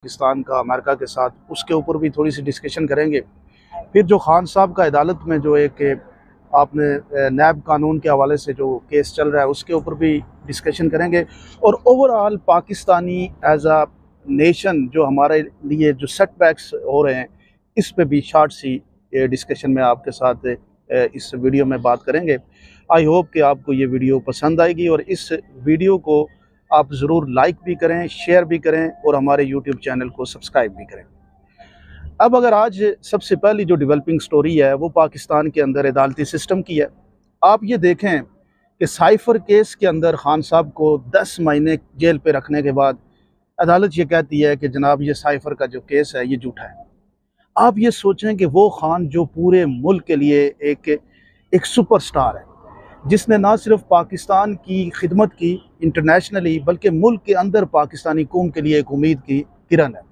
पाकिस्तान का अमेरिका के साथ, उसके ऊपर भी थोड़ी सी डिस्कशन करेंगे। फिर जो खान साहब का अदालत में जो एक आपने नैब कानून के हवाले से जो केस चल रहा है उसके ऊपर भी डिस्कशन करेंगे। और overall Pakistani as a nation जो हमारे लिए जो सेटबैक्स हो रहे हैं इस पे भी शॉर्ट सी डिस्कशन में आपके साथ इस वीडियो में बात करेंगे। आई होप कि आपको ये वीडियो पसंद आएगी और इस वीडियो को आप ज़रूर लाइक भी करें, शेयर भी करें और हमारे यूट्यूब चैनल को सब्सक्राइब भी करें। अब अगर आज सबसे पहली जो डेवलपिंग स्टोरी है वो पाकिस्तान के अंदर अदालती सिस्टम की है। आप ये देखें कि साइफ़र केस के अंदर खान साहब को 10 महीने जेल पे रखने के बाद अदालत ये कहती है कि जनाब ये साइफ़र का जो केस है ये झूठा है। आप ये सोचें कि वो खान जो पूरे मुल्क के लिए एक सुपरस्टार है, जिसने ना सिर्फ पाकिस्तान की खिदमत की इंटरनेशनली बल्कि मुल्क के अंदर पाकिस्तानी कौम के लिए एक उम्मीद की किरण है,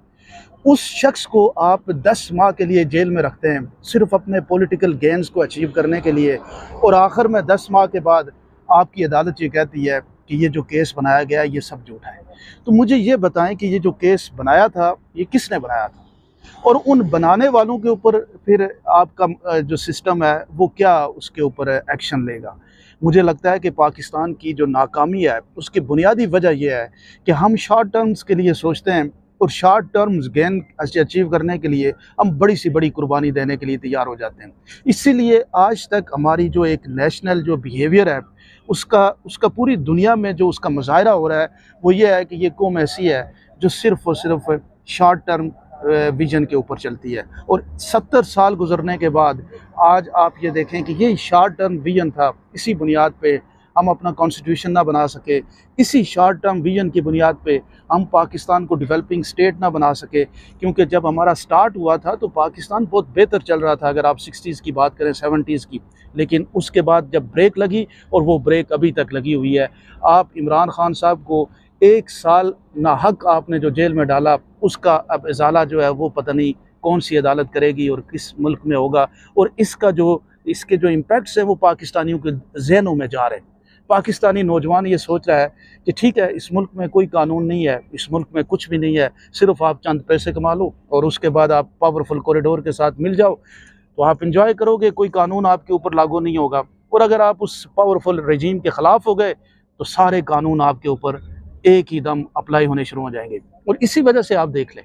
उस शख्स को आप 10 माह के लिए जेल में रखते हैं सिर्फ अपने पॉलिटिकल गेन्स को अचीव करने के लिए। और आखिर में 10 माह के बाद आपकी अदालत ये कहती है कि ये जो केस बनाया गया ये सब झूठा है। तो मुझे ये बताएं कि ये जो केस बनाया था ये किसने बनाया था और उन बनाने वालों के ऊपर फिर आपका जो सिस्टम है वो क्या उसके ऊपर एक्शन लेगा। मुझे लगता है कि पाकिस्तान की जो नाकामी है उसकी बुनियादी वजह यह है कि हम शॉर्ट टर्म्स के लिए सोचते हैं और शॉर्ट टर्म्स गेन अचीव करने के लिए हम बड़ी सी बड़ी कुर्बानी देने के लिए तैयार हो जाते हैं। इसीलिए आज तक हमारी जो एक नेशनल जो बिहेवियर है उसका पूरी दुनिया में जो उसका मुजाहरा हो रहा है वो ये है कि ये कौम ऐसी है जो सिर्फ़ और सिर्फ शॉर्ट टर्म विजन के ऊपर चलती है। और 70 साल गुजरने के बाद आज आप ये देखें कि ये शॉर्ट टर्म विजन था, इसी बुनियाद पे हम अपना कॉन्स्टिट्यूशन ना बना सके, इसी शॉर्ट टर्म विजन की बुनियाद पे हम पाकिस्तान को डेवलपिंग स्टेट ना बना सके। क्योंकि जब हमारा स्टार्ट हुआ था तो पाकिस्तान बहुत बेहतर चल रहा था, अगर आप 60s की बात करें, 70s की। लेकिन उसके बाद जब ब्रेक लगी और वो ब्रेक अभी तक लगी हुई है। आप इमरान खान साहब को 1 साल नाहक आपने जो जेल में डाला उसका अब इजाला जो है वो पता नहीं कौन सी अदालत करेगी और किस मुल्क में होगा। और इसके जो इम्पैक्ट्स हैं वो पाकिस्तानियों के जहनों में जा रहे हैं। पाकिस्तानी नौजवान ये सोच रहा है कि ठीक है, इस मुल्क में कोई कानून नहीं है, इस मुल्क में कुछ भी नहीं है, सिर्फ आप चंद पैसे कमा लो और उसके बाद आप पावरफुल कॉरिडोर के साथ मिल जाओ तो आप इंजॉय करोगे, कोई कानून आपके ऊपर लागू नहीं होगा। और अगर आप उस पावरफुल रजीम के ख़िलाफ़ हो गए तो सारे कानून आपके ऊपर एक ही दम अप्लाई होने शुरू हो जाएंगे। और इसी वजह से आप देख लें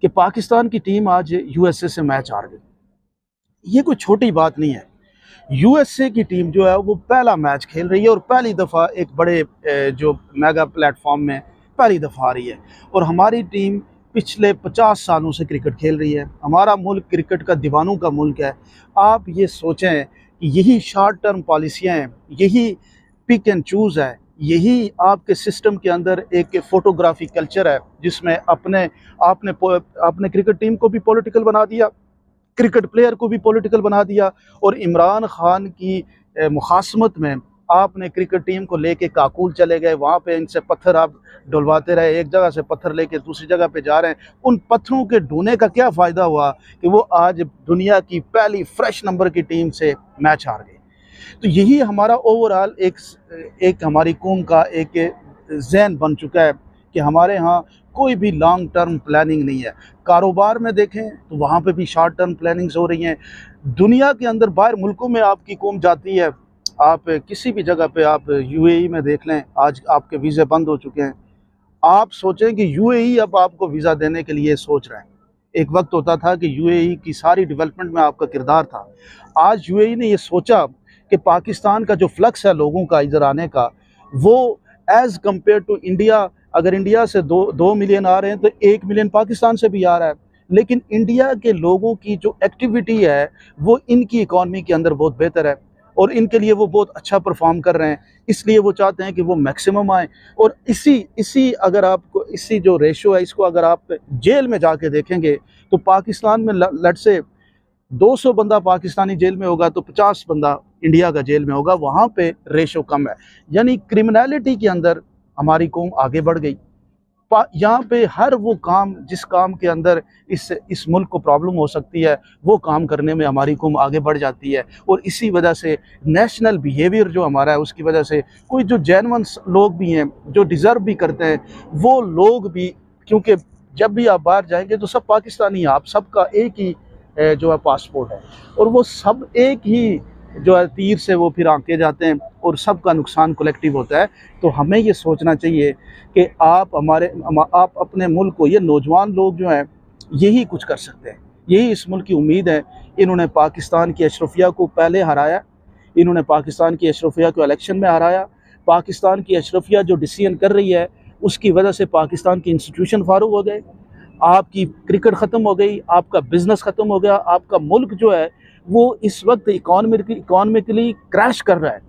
कि पाकिस्तान की टीम आज यूएसए से मैच हार गई। ये कोई छोटी बात नहीं है। यूएसए की टीम जो है वो पहला मैच खेल रही है और पहली दफ़ा एक बड़े जो मेगा प्लेटफॉर्म में पहली दफ़ा आ रही है। और हमारी टीम पिछले 50 सालों से क्रिकेट खेल रही है। हमारा मुल्क क्रिकेट का दीवानों का मुल्क है। आप ये सोचें कि यही शॉर्ट टर्म पॉलिसियाँ हैं, यही पिक एंड चूज़ है, यही आपके सिस्टम के अंदर एक फ़ोटोग्राफी कल्चर है जिसमें आपने क्रिकेट टीम को भी पॉलिटिकल बना दिया, क्रिकेट प्लेयर को भी पॉलिटिकल बना दिया। और इमरान खान की मुखासमत में आपने क्रिकेट टीम को लेके काकुल चले गए, वहाँ पे इनसे पत्थर आप डलवाते रहे, एक जगह से पत्थर लेके दूसरी जगह पे जा रहे हैं। उन पत्थरों के ढोने का क्या फ़ायदा हुआ कि वो आज दुनिया की पहली फ्रेश नंबर की टीम से मैच हार गए। तो यही हमारा ओवरऑल एक हमारी कौम का एक ज़हन बन चुका है कि हमारे यहाँ कोई भी लॉन्ग टर्म प्लानिंग नहीं है। कारोबार में देखें तो वहाँ पे भी शॉर्ट टर्म प्लानिंग्स हो रही हैं। दुनिया के अंदर बाहर मुल्कों में आपकी कौम जाती है, आप किसी भी जगह पे आप यूएई में देख लें, आज आपके वीज़े बंद हो चुके हैं। आप सोचें कि यूएई अब आपको वीज़ा देने के लिए सोच रहे हैं। एक वक्त होता था कि यूएई की सारी डेवलपमेंट में आपका किरदार था। आज यूएई ने ये सोचा कि पाकिस्तान का जो फ्लक्स है लोगों का इधर आने का, वो एज़ कम्पेयर टू इंडिया, अगर इंडिया से 2 मिलियन आ रहे हैं तो 1 मिलियन पाकिस्तान से भी आ रहा है। लेकिन इंडिया के लोगों की जो एक्टिविटी है वो इनकी इकॉनमी के अंदर बहुत बेहतर है और इनके लिए वो बहुत अच्छा परफॉर्म कर रहे हैं, इसलिए वो चाहते हैं कि वो मैक्सिमम आए। और अगर आपको इसी जो रेशो है इसको अगर आप जेल में जाके देखेंगे तो पाकिस्तान में लट से 200 बंदा पाकिस्तानी जेल में होगा तो 50 बंदा इंडिया का जेल में होगा, वहाँ पे रेशो कम है। यानी क्रिमिनलिटी के अंदर हमारी कौम आगे बढ़ गई। यहाँ पे हर वो काम जिस काम के अंदर इस मुल्क को प्रॉब्लम हो सकती है वो काम करने में हमारी कौम आगे बढ़ जाती है। और इसी वजह से नेशनल बिहेवियर जो हमारा है उसकी वजह से कोई जो जेन्युइन लोग भी हैं जो डिज़र्व भी करते हैं वो लोग भी, क्योंकि जब भी आप बाहर जाएंगे तो सब पाकिस्तानी हैं, आप सबका एक ही जो है पासपोर्ट है, और वो सब एक ही जो है तीर से वो फिर आंके जाते हैं और सबका नुकसान कलेक्टिव होता है। तो हमें ये सोचना चाहिए कि आप अपने मुल्क को, ये नौजवान लोग जो हैं यही कुछ कर सकते हैं, यही इस मुल्क की उम्मीद है। इन्होंने पाकिस्तान की अशरफिया को पहले हराया, इन्होंने पाकिस्तान की अशरफिया को इलेक्शन में हराया। पाकिस्तान की अशरफिया जो डिसीजन कर रही है उसकी वजह से पाकिस्तान के इंस्टीट्यूशन फारूक हो गए, आपकी क्रिकेट ख़त्म हो गई, आपका बिजनेस ख़त्म हो गया, आपका मुल्क जो है वो इस वक्त इकॉनमिकली क्रैश कर रहा है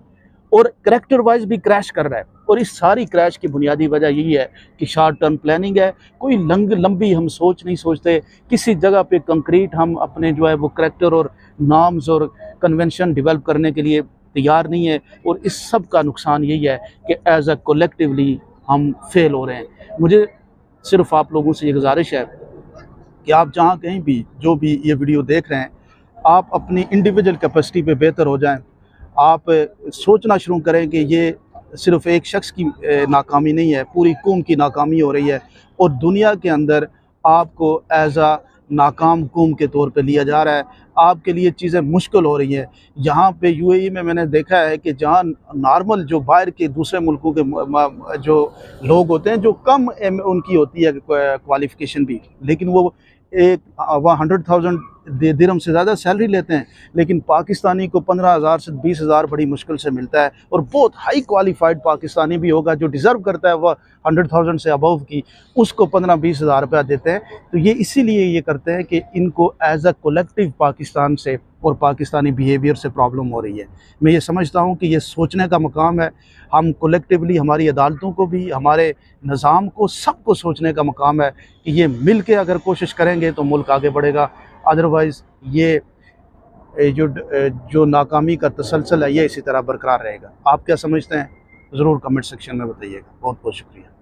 और करैक्टर वाइज भी क्रैश कर रहा है। और इस सारी क्रैश की बुनियादी वजह यही है कि शॉर्ट टर्म प्लानिंग है, कोई लंबी हम सोच नहीं सोचते, किसी जगह पे कंक्रीट हम अपने जो है वो करैक्टर और नॉर्म्स और कन्वेंशन डेवलप करने के लिए तैयार नहीं है। और इस सब का नुकसान यही है कि एज अ कलेक्टिवली हम फेल हो रहे हैं। मुझे सिर्फ आप लोगों से ये गुजारिश है कि आप जहाँ कहीं भी जो भी ये वीडियो देख रहे हैं, आप अपनी इंडिविजुअल कैपेसिटी पे बेहतर हो जाएं। आप सोचना शुरू करें कि ये सिर्फ एक शख्स की नाकामी नहीं है, पूरी कौम की नाकामी हो रही है और दुनिया के अंदर आपको एज आ नाकाम कौम के तौर पे लिया जा रहा है। आपके लिए चीज़ें मुश्किल हो रही हैं। यहाँ पे यूएई में मैंने देखा है कि जहाँ नॉर्मल जो बाहर के दूसरे मुल्कों के जो लोग होते हैं, जो कम उनकी होती है क्वालिफ़िकेशन भी, लेकिन वो 100,000 दिरहम से ज़्यादा सैलरी लेते हैं, लेकिन पाकिस्तानी को 15,000 से 20,000 बड़ी मुश्किल से मिलता है। और बहुत हाई क्वालिफाइड पाकिस्तानी भी होगा जो डिज़र्व करता है वह 100,000 से अबव की, उसको 15-20 हज़ार रुपया देते हैं। तो ये इसीलिए ये करते हैं कि इनको एज अ कलेक्टिव पाकिस्तान से और पाकिस्तानी बिहेवियर से प्रॉब्लम हो रही है। मैं ये समझता हूँ कि ये सोचने का मकाम है, हम कलेक्टिवली, हमारी अदालतों को भी, हमारे निज़ाम को, सबको सोचने का मकाम है कि ये मिल के अगर कोशिश करेंगे तो मुल्क आगे बढ़ेगा। अदरवाइज़ ये जो नाकामी का तसलसल है ये इसी तरह बरकरार रहेगा। आप क्या समझते हैं? ज़रूर कमेंट सेक्शन में बताइएगा। बहुत बहुत शुक्रिया।